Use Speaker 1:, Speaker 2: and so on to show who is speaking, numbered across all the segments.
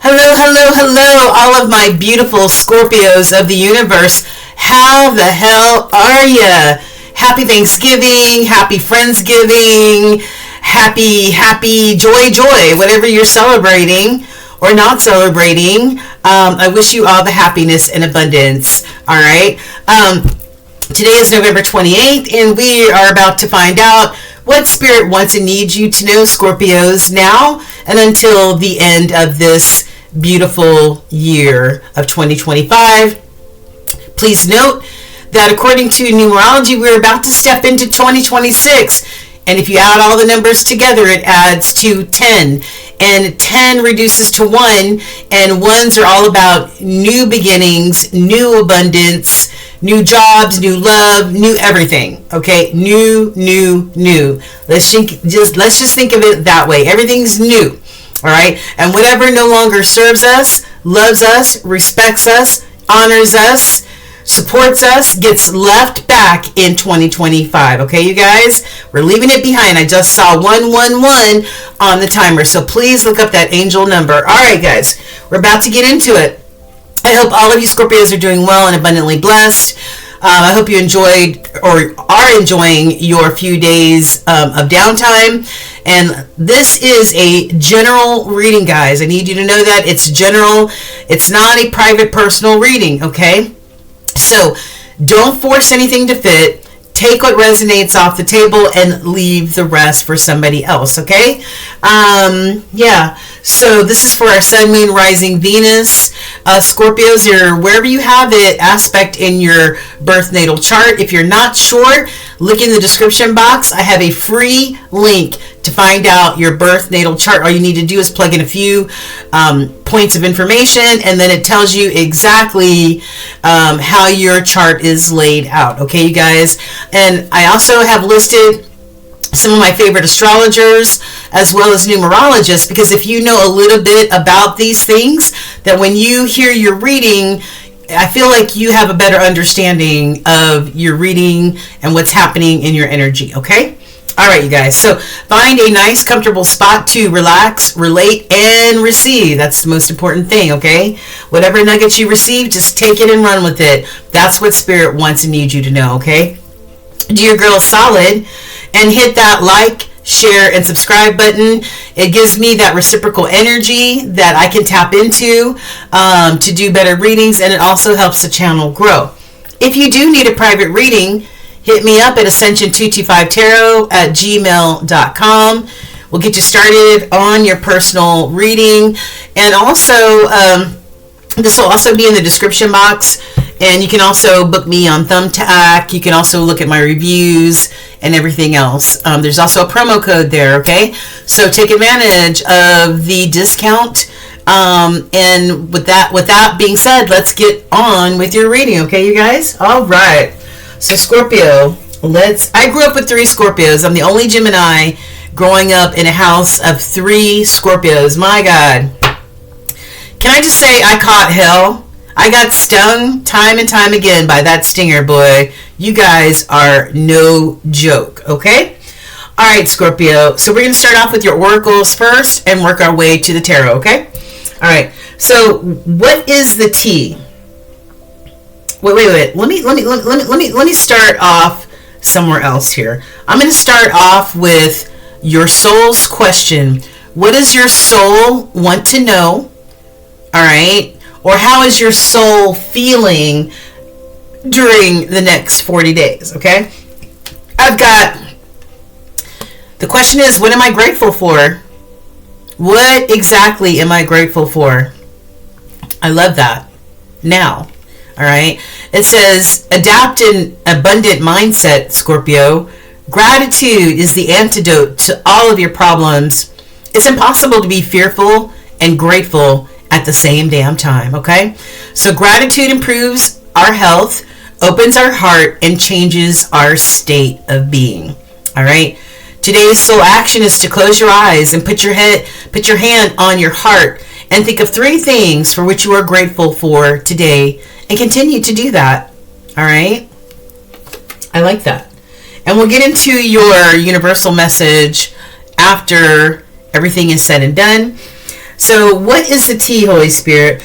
Speaker 1: Hello, hello, hello, all of my beautiful Scorpios of the universe. How the hell are ya? Happy Thanksgiving, happy Friendsgiving, happy, joy, whatever you're celebrating or not celebrating. I wish you all the happiness and abundance, all right? Today is November 28th, and we are about to find out what Spirit wants and needs you to know, Scorpios, now and until the end of this beautiful year of 2025. Please note that according to numerology, we're about to step into 2026. And if you add all the numbers together, it adds to 10. And 10 reduces to 1. And ones are all about new beginnings, new abundance, new jobs, new love, new everything. Okay? New. Let's just think of it that way. Everything's new. All right? And whatever no longer serves us, loves us, respects us, honors us, supports us, gets left back in 2025. Okay, you guys? We're leaving it behind. I just saw 111 on the timer. So please look up that angel number. All right, guys. We're about to get into it. I hope all of you Scorpios are doing well and abundantly blessed. I hope you enjoyed or are enjoying your few days of downtime. And this is a general reading, guys. I need you to know that it's general. It's not a private, personal reading, okay? So don't force anything to fit. Take what resonates off the table and leave the rest for somebody else, okay? Yeah. So this is for our Sun, Moon, Rising, Venus. Scorpios, or wherever you have it, aspect in your birth natal chart. If you're not sure, look in the description box. I have a free link to find out your birth natal chart. All you need to do is plug in a few points of information, and then it tells you exactly how your chart is laid out. Okay, you guys? And I also have listed some of my favorite astrologers as well as numerologists, because if you know a little bit about these things, that when you hear your reading, I feel like you have a better understanding of your reading and what's happening in your energy, okay? All right, you guys. So find a nice, comfortable spot to relax, relate, and receive. That's the most important thing, okay? Whatever nuggets you receive, just take it and run with it. That's what Spirit wants and needs you to know, okay? Do your girl solid and hit that like, share, and subscribe button. It gives me that reciprocal energy that I can tap into to do better readings, and it also helps the channel grow. If you do need a private reading, hit me up at ascension225tarot@gmail.com. We'll get you started on your personal reading. And also, this will also be in the description box. And you can also book me on Thumbtack. You can also look at my reviews and everything else. There's also a promo code there, okay? So take advantage of the discount. And with that being said, let's get on with your reading, okay, you guys? All right. So Scorpio, I grew up with 3 Scorpios. I'm the only Gemini growing up in a house of 3 Scorpios. My God. Can I just say I caught hell? I got stung time and time again by that stinger, boy. You guys are no joke, okay? All right, Scorpio. So we're going to start off with your oracles first and work our way to the tarot, okay? All right. So what is the T? Wait. Let me start off somewhere else here. I'm going to start off with your soul's question. What does your soul want to know? All right. Or how is your soul feeling during the next 40 days? Okay. The question is, what am I grateful for? What exactly am I grateful for? I love that. Now. All right. It says, adapt an abundant mindset, Scorpio. Gratitude is the antidote to all of your problems. It's impossible to be fearful and grateful at the same damn time, okay? So gratitude improves our health, opens our heart, and changes our state of being. All right? Today's soul action is to close your eyes and put your hand on your heart and think of 3 things for which you are grateful for today, and continue to do that. All right? I like that. And we'll get into your universal message after everything is said and done. So what is the tea, Holy Spirit?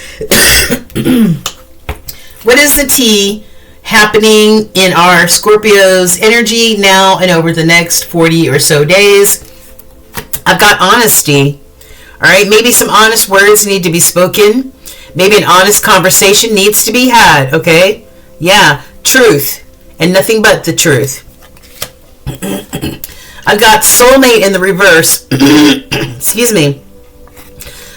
Speaker 1: What is the tea happening in our Scorpio's energy now and over the next 40 or so days? I've got honesty. All right, maybe some honest words need to be spoken. Maybe an honest conversation needs to be had, okay? Yeah, truth and nothing but the truth. I've got soulmate in the reverse. Excuse me.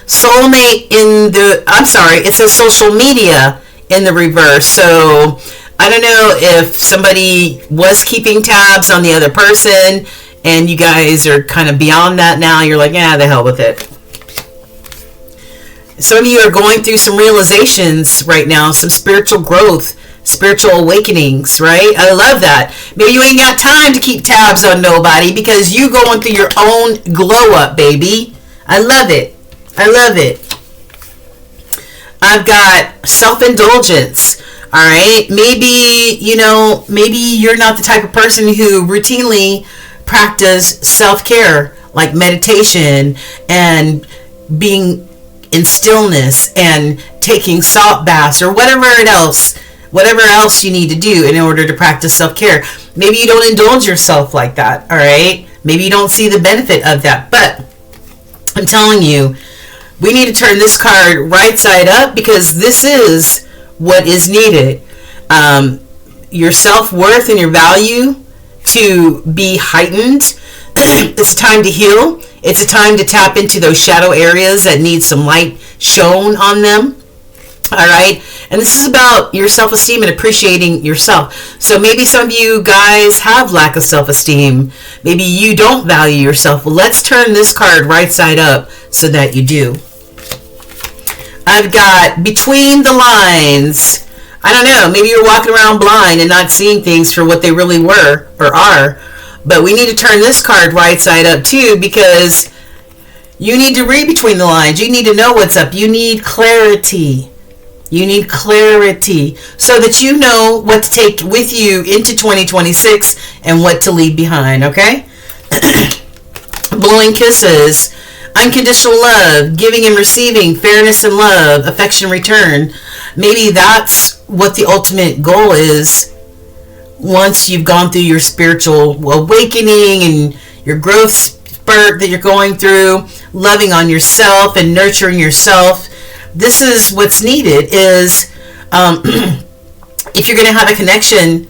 Speaker 1: Soulmate in the, I'm sorry, it says social media in the reverse. So I don't know if somebody was keeping tabs on the other person and you guys are kind of beyond that now. You're like, yeah, the hell with it. Some of you are going through some realizations right now, some spiritual growth, spiritual awakenings, right? I love that. Maybe you ain't got time to keep tabs on nobody because you going through your own glow up, baby. I love it. I love it. I've got self-indulgence. All right. Maybe, maybe you're not the type of person who routinely practice self-care, like meditation and being in stillness and taking salt baths or whatever else you need to do in order to practice self-care. Maybe you don't indulge yourself like that. All right. Maybe you don't see the benefit of that, but I'm telling you, we need to turn this card right side up because this is what is needed. Your self-worth and your value to be heightened. It's a time to heal. It's a time to tap into those shadow areas that need some light shown on them. All right. And this is about your self-esteem and appreciating yourself. So maybe some of you guys have lack of self-esteem. Maybe you don't value yourself. Well, let's turn this card right side up so that you do. I've got between the lines. I don't know. Maybe you're walking around blind and not seeing things for what they really were or are. But we need to turn this card right side up too because you need to read between the lines. You need to know what's up. You need clarity. You need clarity so that you know what to take with you into 2026 and what to leave behind, okay? Blowing kisses, unconditional love, giving and receiving, fairness and love, affection return. Maybe that's what the ultimate goal is once you've gone through your spiritual awakening and your growth spurt that you're going through, loving on yourself and nurturing yourself. This is what's needed is if you're going to have a connection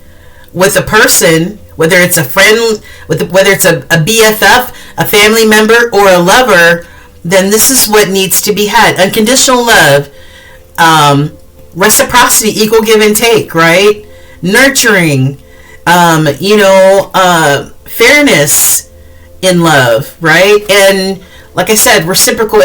Speaker 1: with a person, whether it's a friend, whether it's a BFF, a family member, or a lover, then this is what needs to be had. Unconditional love, reciprocity, equal give and take, right? Nurturing, fairness in love, right? And like I said, reciprocal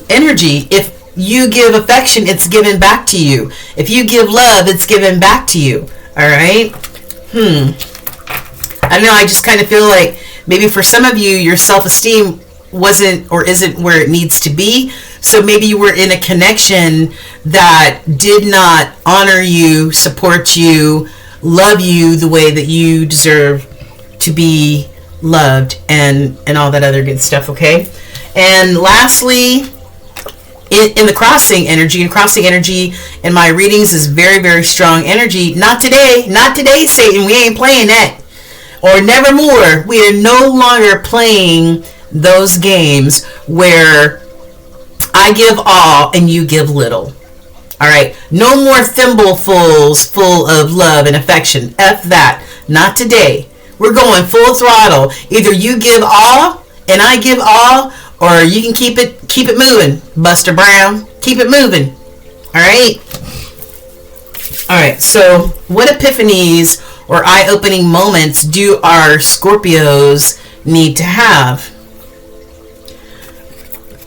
Speaker 1: energy. If you give affection, it's given back to you. If you give love, it's given back to you. All right? I don't know. I just kind of feel like maybe for some of you, your self-esteem wasn't or isn't where it needs to be. So maybe you were in a connection that did not honor you, support you, love you the way that you deserve to be loved and all that other good stuff, okay? And lastly, in the crossing energy, in my readings is very, very strong energy. Not today, Satan. We ain't playing that. Or nevermore. We are no longer playing those games where I give all and you give little. All right. No more thimblefuls full of love and affection. F that. Not today. We're going full throttle. Either you give all and I give all, or you can keep it moving, Buster Brown. Keep it moving. All right. All right. So what epiphanies or eye-opening moments do our Scorpios need to have?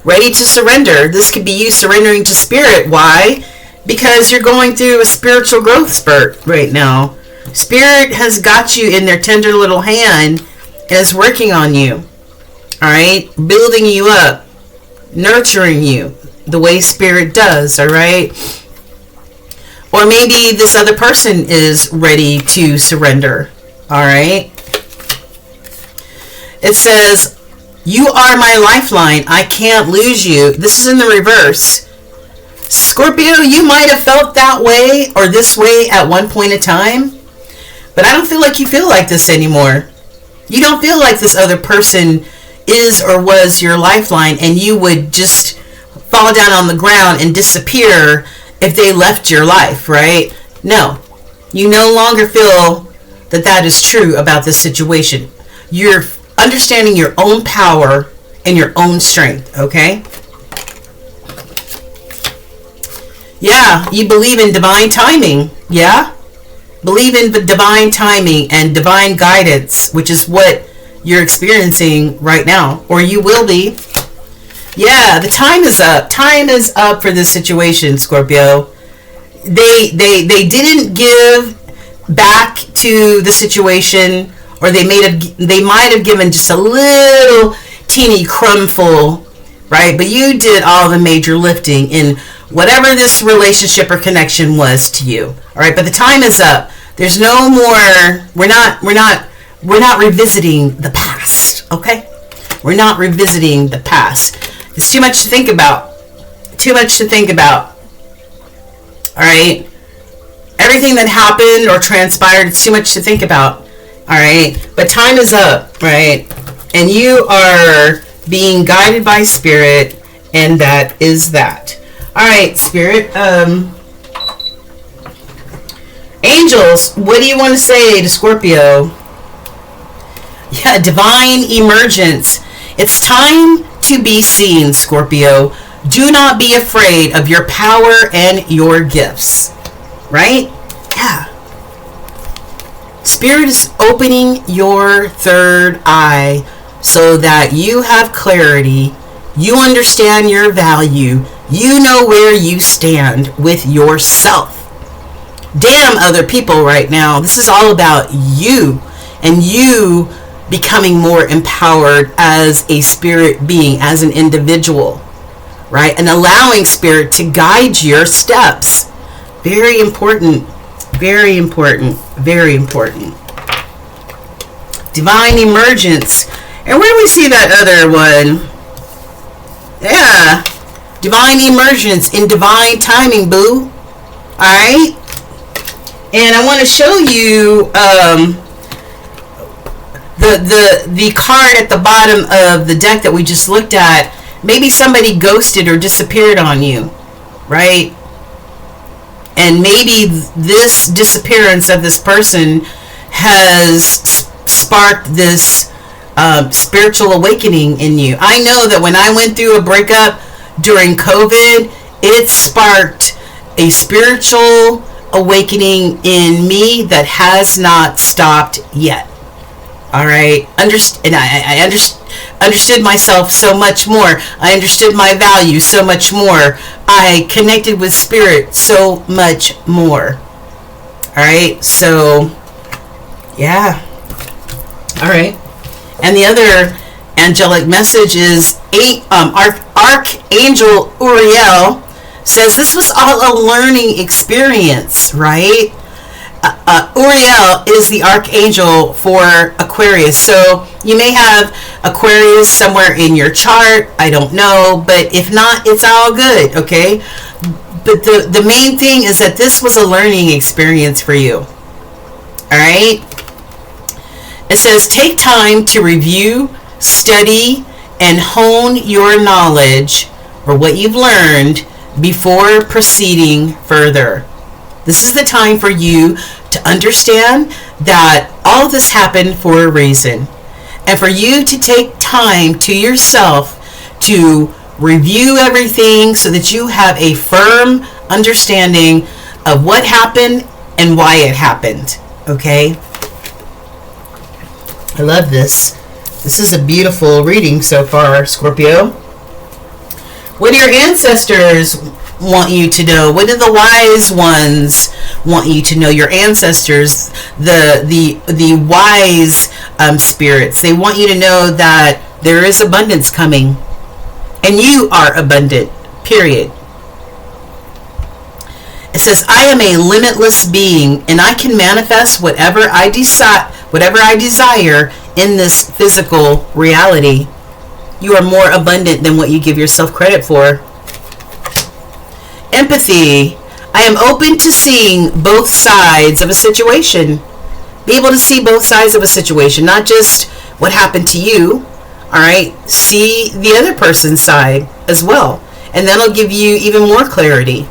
Speaker 1: Ready to surrender. This could be you surrendering to spirit. Why? Because you're going through a spiritual growth spurt right now. Spirit has got you in their tender little hand and is working on you. All right? Building you up. Nurturing you the way spirit does. All right? Or maybe this other person is ready to surrender. All right? It says, You are my lifeline. I can't lose you. This is in the reverse. Scorpio, you might have felt that way or this way at one point in time, but I don't feel like you feel like this anymore. You don't feel like this other person is or was your lifeline and you would just fall down on the ground and disappear if they left your life, right? No. You no longer feel that that is true about this situation. You're understanding your own power and your own strength, okay? Yeah, you believe in divine timing, yeah? Believe in divine timing and divine guidance, which is what you're experiencing right now, or you will be. Yeah, the time is up. Time is up for this situation, Scorpio. They didn't give back to the situation, or they might have given just a little teeny crumbful, right? But you did all the major lifting in whatever this relationship or connection was to you. All right, but the time is up. There's no more. We're not revisiting the past. Okay, we're not revisiting the past. It's too much to think about. Too much to think about. All right, everything that happened or transpired, it's too much to think about. All right, but time is up, right? And you are being guided by Spirit, and that is that. All right, Spirit. Angels, what do you want to say to Scorpio? Yeah, divine emergence. It's time to be seen, Scorpio. Do not be afraid of your power and your gifts. Right? Yeah. Spirit is opening your third eye so that you have clarity. You understand your value. You know where you stand with yourself. Damn other people right now. This is all about you and you becoming more empowered as a spirit being, as an individual, right? And allowing Spirit to guide your steps. Very important. Very important. Very important. Divine emergence. And where do we see that other one? Yeah. Divine emergence in divine timing, boo. Alright? And I want to show you the card at the bottom of the deck that we just looked at. Maybe somebody ghosted or disappeared on you, right? And maybe this disappearance of this person has sparked this spiritual awakening in you. I know that when I went through a breakup during COVID, it sparked a spiritual awakening in me that has not stopped yet. All right, and I understood myself so much more. I understood my value so much more. I connected with Spirit so much more. All right, so yeah. All right, and the other angelic message is Archangel Uriel says this was all a learning experience, right? Uriel is the archangel for Aquarius. So you may have Aquarius somewhere in your chart. I don't know. But if not, it's all good, okay? But the main thing is that this was a learning experience for you. All right? It says, take time to review, study, and hone your knowledge or what you've learned before proceeding further. This is the time for you to understand that all of this happened for a reason. And for you to take time to yourself to review everything so that you have a firm understanding of what happened and why it happened. Okay? I love this. This is a beautiful reading so far, Scorpio. What do your ancestors want you to know? What do the wise ones want you to know? Your ancestors, the wise spirits, they want you to know that there is abundance coming, and you are abundant. Period. It says, I am a limitless being, and I can manifest whatever I desire in this physical reality. You are more abundant than what you give yourself credit for. Empathy. I am open to seeing both sides of a situation. Be able to see both sides of a situation, not just what happened to you. All right, see the other person's side as well, and that'll give you even more clarity.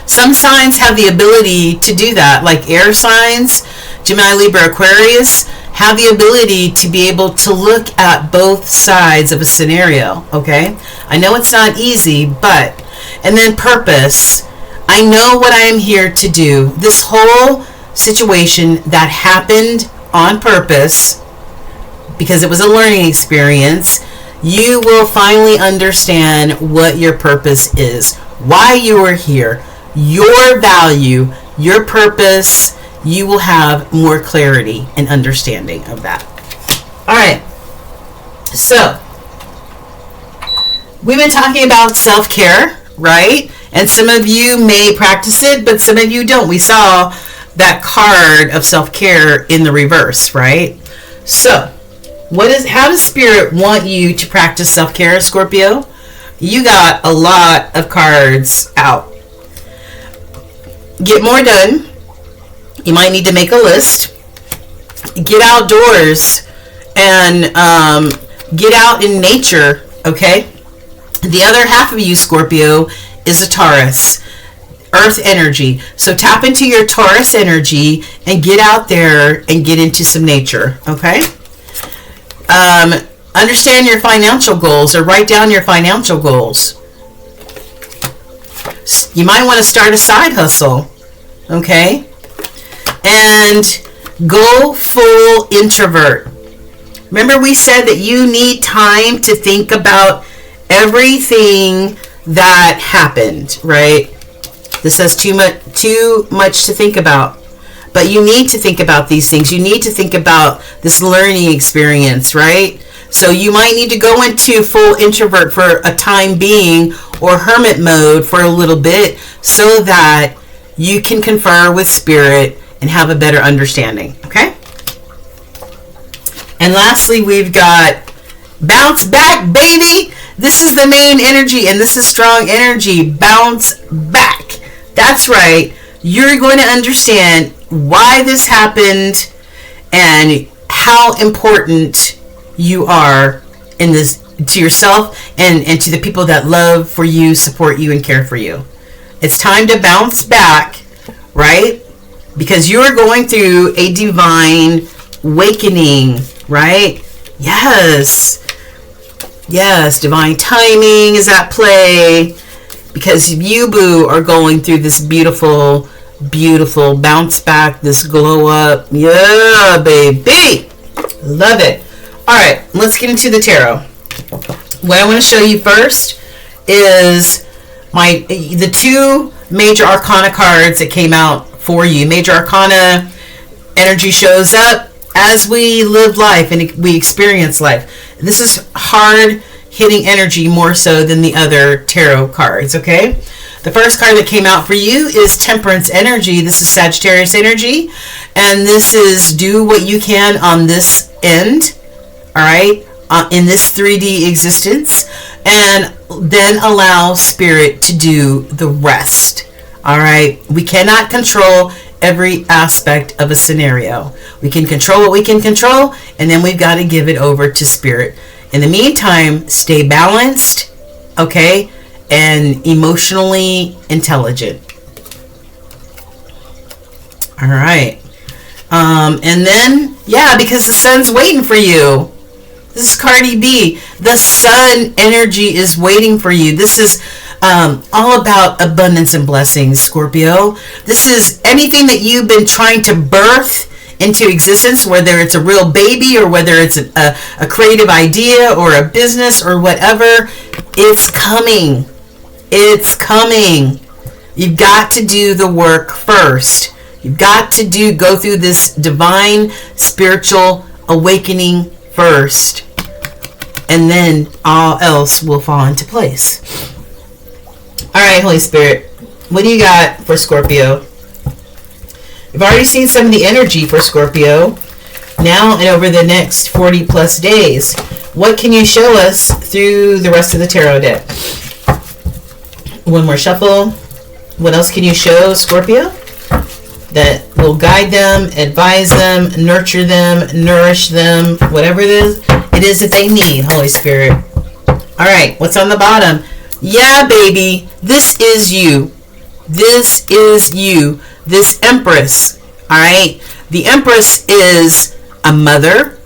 Speaker 1: Some signs have the ability to do that, like air signs, Gemini, Libra, Aquarius, have the ability to be able to look at both sides of a scenario, okay? I know it's not easy, but, and then purpose. I know what I am here to do. This whole situation that happened on purpose, because it was a learning experience, you will finally understand what your purpose is, why you are here, your value, your purpose. You will have more clarity and understanding of that. All right. So, we've been talking about self-care, right? And some of you may practice it, but some of you don't. We saw that card of self-care in the reverse, right? So, how does Spirit want you to practice self-care, Scorpio? You got a lot of cards out. Get more done. You might need to make a list. Get outdoors and get out in nature, okay? The other half of you, Scorpio, is a Taurus, earth energy. So tap into your Taurus energy and get out there and get into some nature, okay? Understand your financial goals, or write down your financial goals. You might want to start a side hustle, okay? And go full introvert. Remember, we said that you need time to think about everything that happened, right? This has too much to think about. But you need to think about these things. You need to think about this learning experience, right? So you might need to go into full introvert for a time being, or hermit mode for a little bit, so that you can confer with Spirit and have a better understanding, okay? And lastly, we've got bounce back, baby. This is the main energy, and this is strong energy. Bounce back. That's right. You're going to understand why this happened and how important you are in this, to yourself and to the people that love for you, support you, and care for you. It's time to bounce back, right? Because you're going through a divine awakening, right? Yes, divine timing is at play, because you, boo, are going through this beautiful bounce back, this glow up. Yeah, baby. Love it. All right, let's get into the tarot. What I want to show you first is the two major arcana cards that came out for you. Major arcana energy shows up as we live life and we experience life. This is hard hitting energy more so than the other tarot cards, okay? The first card that came out for you is Temperance energy. This is Sagittarius energy, and this is do what you can on this end, all right, in this 3D existence, and then allow Spirit to do the rest, all right? We cannot control every aspect of a scenario. We can control what we can control, and then we've got to give it over to Spirit. In the meantime, stay balanced, okay, and emotionally intelligent. All right. And then, yeah, because the sun's waiting for you. This is Cardi B. The sun energy is waiting for you. This is all about abundance and blessings, Scorpio. This is anything that you've been trying to birth into existence, whether it's a real baby or whether it's a creative idea or a business or whatever. It's coming. It's coming. You've got to do the work first. You've got to go through this divine spiritual awakening first, and then all else will fall into place. All right, Holy Spirit, what do you got for Scorpio? You've already seen some of the energy for Scorpio. Now and over the next 40 plus days, What can you show us through the rest of the tarot deck? One more shuffle. What else can you show, Scorpio, that will guide them, advise them, nurture them, nourish them, whatever it is that they need, Holy Spirit? All right, what's on the bottom? Yeah, baby, this is you. This is you. This Empress, all right? The Empress is a mother.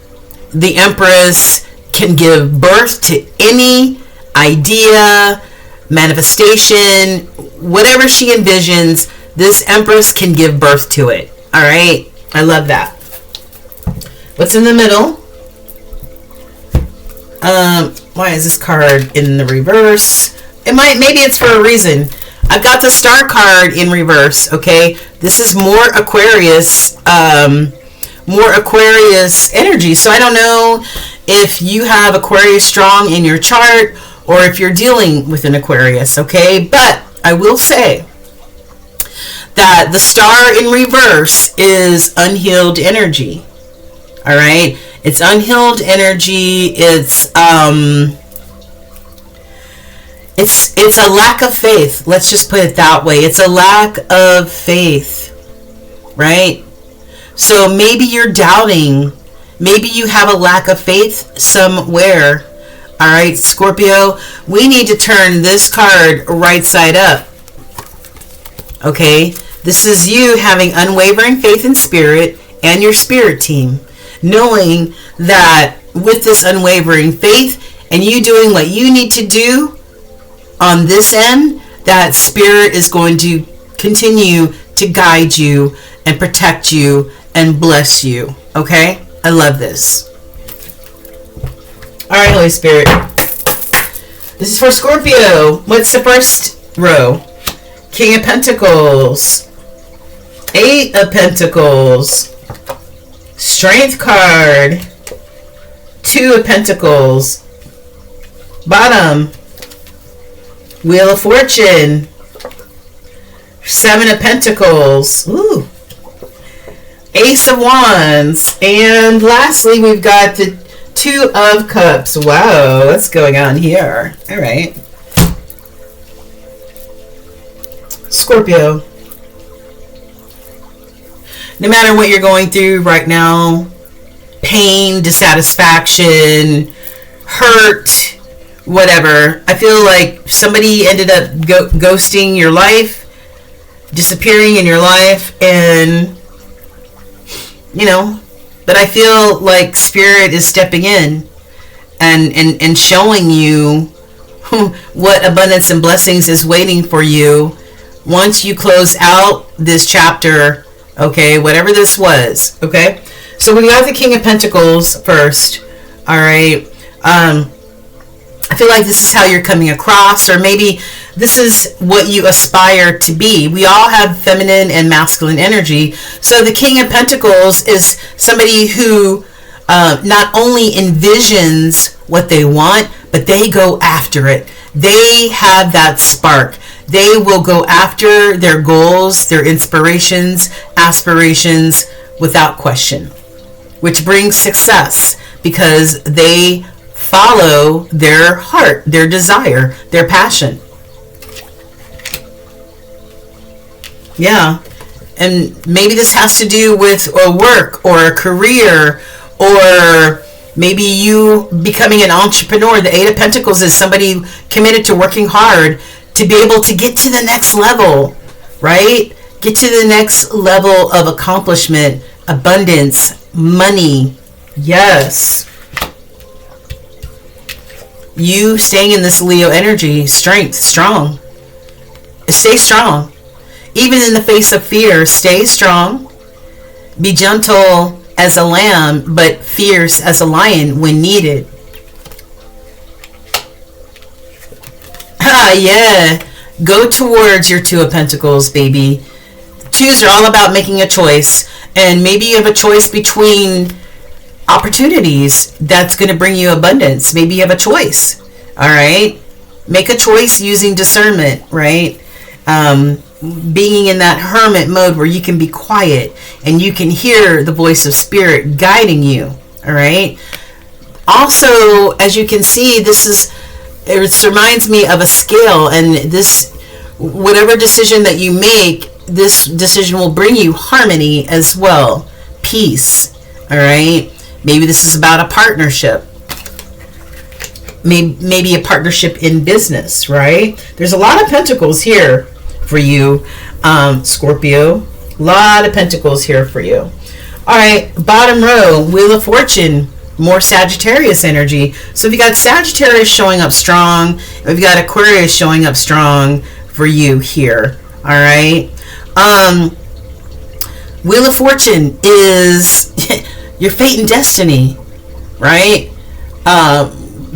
Speaker 1: The Empress can give birth to any idea, manifestation, whatever she envisions. This Empress can give birth to it. All right, I love that. What's in the middle? Why is this card in the reverse? Maybe it's for a reason. I've got the Star card in reverse. Okay, this is more Aquarius energy. So I don't know if you have Aquarius strong in your chart or if you're dealing with an Aquarius. Okay, but I will say that the Star in reverse is unhealed energy. All right, it's unhealed energy. It's a lack of faith. Let's just put it that way. It's a lack of faith, right? So maybe you're doubting. Maybe you have a lack of faith somewhere. All right, Scorpio, we need to turn this card right side up. Okay, this is you having unwavering faith in spirit and your spirit team, knowing that with this unwavering faith and you doing what you need to do on this end, that spirit is going to continue to guide you and protect you and bless you. Okay, I love this. All right, Holy Spirit, this is for Scorpio. What's the first row? King of Pentacles, 8 of Pentacles, Strength card, 2 of Pentacles, bottom, Wheel of Fortune, 7 of Pentacles, ooh, Ace of Wands, and lastly we've got the 2 of Cups. Wow, what's going on here? All right, Scorpio, no matter what you're going through right now, pain, dissatisfaction, hurt, whatever, I feel like somebody ended up ghosting your life, disappearing in your life, and but I feel like Spirit is stepping in and showing you what abundance and blessings is waiting for you once you close out this chapter. Okay, whatever this was. Okay, so we got the King of Pentacles first. All right, I feel like this is how you're coming across, or maybe this is what you aspire to be. We all have feminine and masculine energy. So the King of Pentacles is somebody who not only envisions what they want, but they go after it. They have that spark. They will go after their goals, their inspirations, aspirations without question, which brings success because they follow their heart, their desire, their passion. Yeah. And maybe this has to do with a work or a career, or maybe you becoming an entrepreneur. The 8 of Pentacles is somebody committed to working hard to be able to get to the next level, right? Get to the next level of accomplishment, abundance, money. Yes. You staying in this Leo energy, strength, strong. Stay strong. Even in the face of fear, stay strong. Be gentle as a lamb, but fierce as a lion when needed. Yeah. Go towards your 2 of Pentacles, baby. Twos are all about making a choice. And maybe you have a choice between opportunities that's going to bring you abundance. Maybe you have a choice. All right. Make a choice using discernment, right? Being in that hermit mode where you can be quiet and you can hear the voice of Spirit guiding you. All right. Also, as you can see, it reminds me of a scale, and this, whatever decision that you make, this decision will bring you harmony as well, peace. All right, maybe this is about a partnership, maybe a partnership in business, right? There's a lot of pentacles here for you, Scorpio. A lot of pentacles here for you. All right, bottom row, Wheel of Fortune, more Sagittarius energy. So if you got Sagittarius showing up strong, if you got Aquarius showing up strong for you here. All right. Wheel of Fortune is your fate and destiny, right?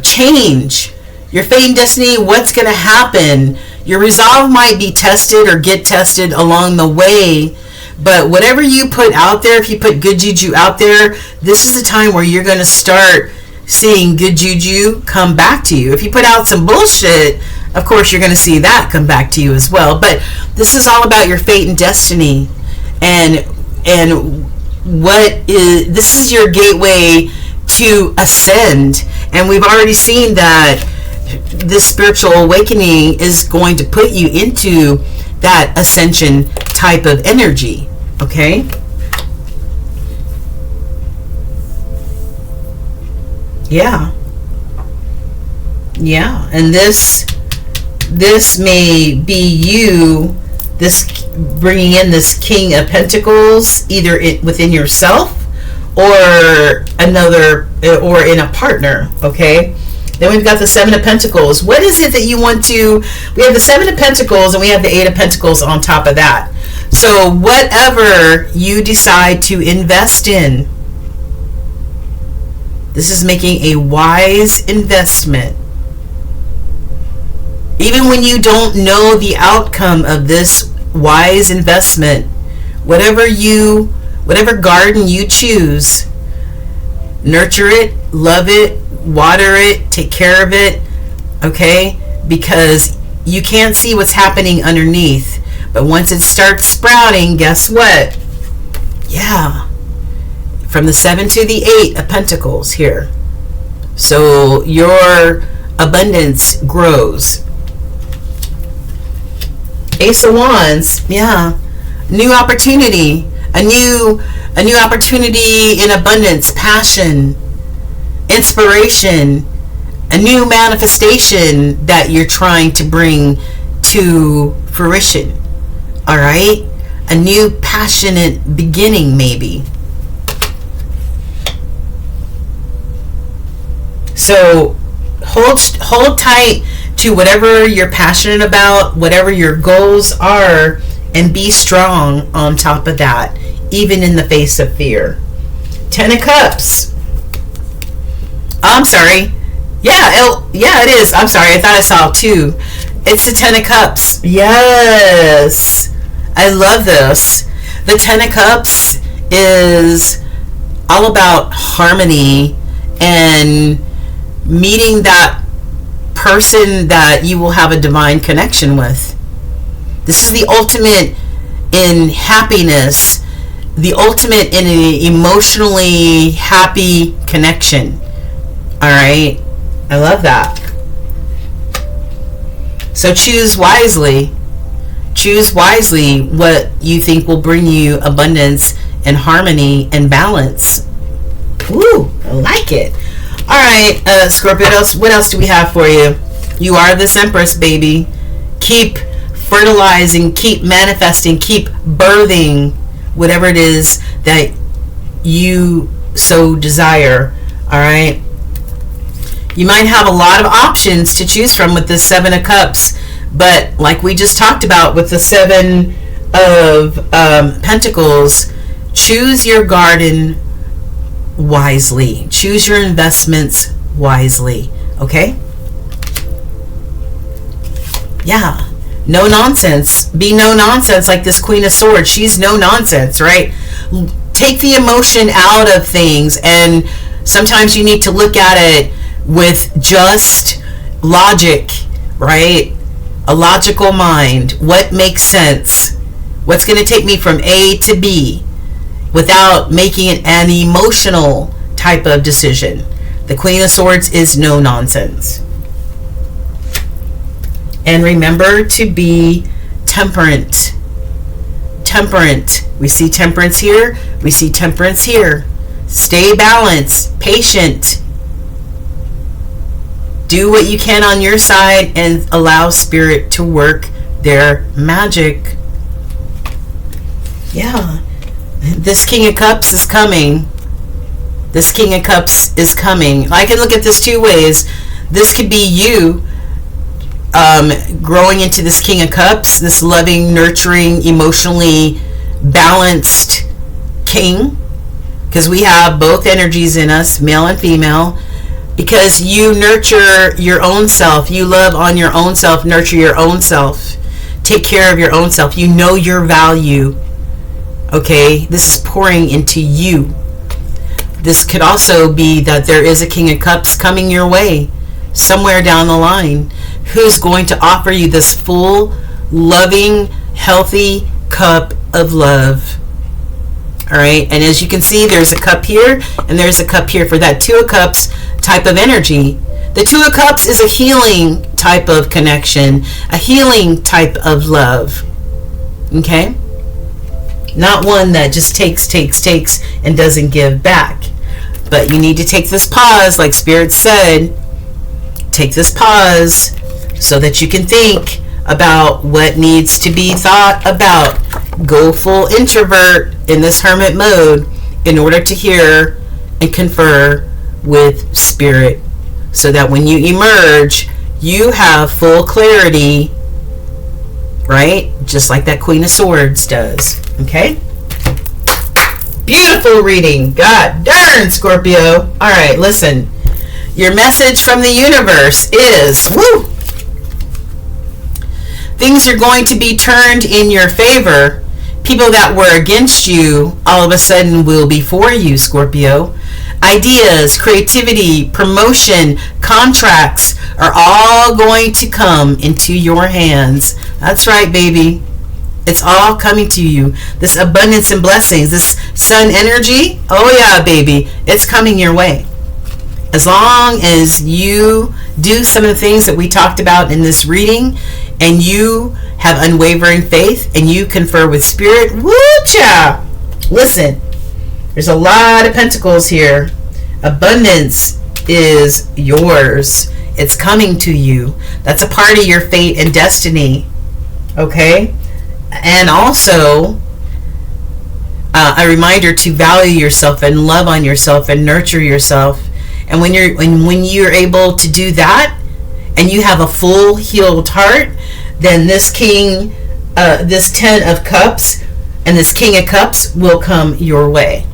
Speaker 1: Change. Your fate and destiny, what's going to happen. Your resolve might be tested or get tested along the way. But whatever you put out there, if you put good juju out there, this is the time where you're going to start seeing good juju come back to you. If you put out some bullshit, of course you're going to see that come back to you as well. But this is all about your fate and destiny. And this is your gateway to ascend. And we've already seen that this spiritual awakening is going to put you into that ascension type of energy. Okay? Yeah. Yeah. And this may be you, this bringing in this King of Pentacles, either within yourself or another, or in a partner. Okay? Then we've got the Seven of Pentacles. What is it that you want to... We have the Seven of Pentacles and we have the Eight of Pentacles on top of that. So whatever you decide to invest in, this is making a wise investment. Even when you don't know the outcome of this wise investment, whatever garden you choose, nurture it, love it, water it, take care of it, okay? Because you can't see what's happening underneath. But once it starts sprouting, guess what? Yeah. From the 7 to the 8 of Pentacles here. So your abundance grows. Ace of Wands, yeah. New opportunity. A new opportunity in abundance, passion, inspiration, a new manifestation that you're trying to bring to fruition. All right? A new passionate beginning, maybe. So hold tight to whatever you're passionate about, whatever your goals are, and be strong on top of that, even in the face of fear. 10 of Cups. I'm sorry. Yeah, it is. I'm sorry. I thought I saw 2. It's the 10 of Cups. Yes. I love this. The 10 of Cups is all about harmony and meeting that person that you will have a divine connection with. This is the ultimate in happiness, the ultimate in an emotionally happy connection. All right? I love that. So choose wisely. Choose wisely what you think will bring you abundance and harmony and balance. Ooh, I like it. All right, Scorpio, what else do we have for you? You are this Empress, baby. Keep fertilizing, keep manifesting, keep birthing whatever it is that you so desire. All right? You might have a lot of options to choose from with the 7 of Cups, but like we just talked about with the 7 of Pentacles, choose your garden wisely. Choose your investments wisely. Okay? Yeah. No nonsense. Be no nonsense like this Queen of Swords. She's no nonsense, right? Take the emotion out of things, and sometimes you need to look at it with just logic, right? A logical mind. What makes sense? What's going to take me from A to B without making it an emotional type of decision? The Queen of Swords is no nonsense. And remember to be temperate. Temperate. We see temperance here. We see temperance here. Stay balanced. Patient. Do what you can on your side and allow Spirit to work their magic. Yeah. This King of Cups is coming. This King of Cups is coming. I can look at this two ways. This could be you growing into this King of Cups, this loving, nurturing, emotionally balanced king, because we have both energies in us, male and female, because you nurture your own self. You love on your own self, nurture your own self, take care of your own self. You know your value. Okay, this is pouring into you. This could also be that there is a King of Cups coming your way somewhere down the line, who's going to offer you this full, loving, healthy cup of love. All right, and as you can see, there's a cup here and there's a cup here for that Two of Cups type of energy. The Two of Cups is a healing type of connection, a healing type of love. Okay, not one that just takes and doesn't give back. But you need to take this pause, like Spirit said. Take this pause so that you can think about what needs to be thought about. Go full introvert in this hermit mode in order to hear and confer with Spirit, so that when you emerge, you have full clarity, right? Just like that Queen of Swords does. Okay? Beautiful reading. God darn, Scorpio. All right, listen. Your message from the universe is, woo! Things are going to be turned in your favor. People that were against you all of a sudden will be for you, Scorpio. Ideas, creativity, promotion, contracts are all going to come into your hands. That's right, baby. It's all coming to you. This abundance and blessings, this sun energy, oh yeah, baby, it's coming your way. As long as you do some of the things that we talked about in this reading, and you have unwavering faith, and you confer with Spirit, woo-cha! Listen, there's a lot of pentacles here. Abundance is yours. It's coming to you. That's a part of your fate and destiny. Okay? And also a reminder to value yourself and love on yourself and nurture yourself. And when you're able to do that, and you have a full healed heart, then this King, this 10 of Cups, and this King of Cups will come your way,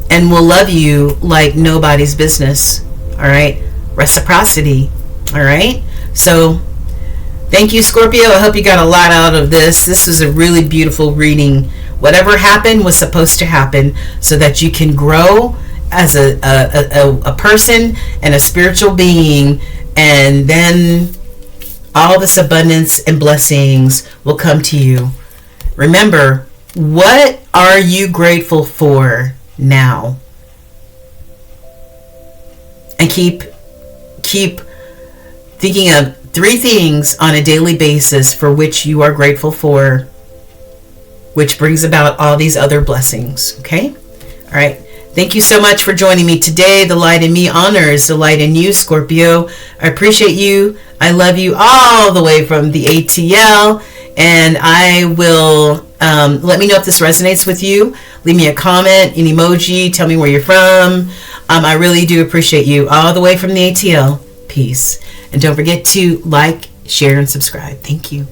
Speaker 1: and will love you like nobody's business. All right, reciprocity. All right, so. Thank you, Scorpio. I hope you got a lot out of this. This was a really beautiful reading. Whatever happened was supposed to happen so that you can grow as a person and a spiritual being, and then all this abundance and blessings will come to you. Remember, what are you grateful for now? And keep thinking of 3 things on a daily basis for which you are grateful for, which brings about all these other blessings. Okay? All right. Thank you so much for joining me today. The light in me honors the light in you, Scorpio. I appreciate you. I love you all the way from the ATL. And I will let me know if this resonates with you. Leave me a comment, an emoji. Tell me where you're from. I really do appreciate you all the way from the ATL. Peace. And don't forget to like, share, and subscribe. Thank you.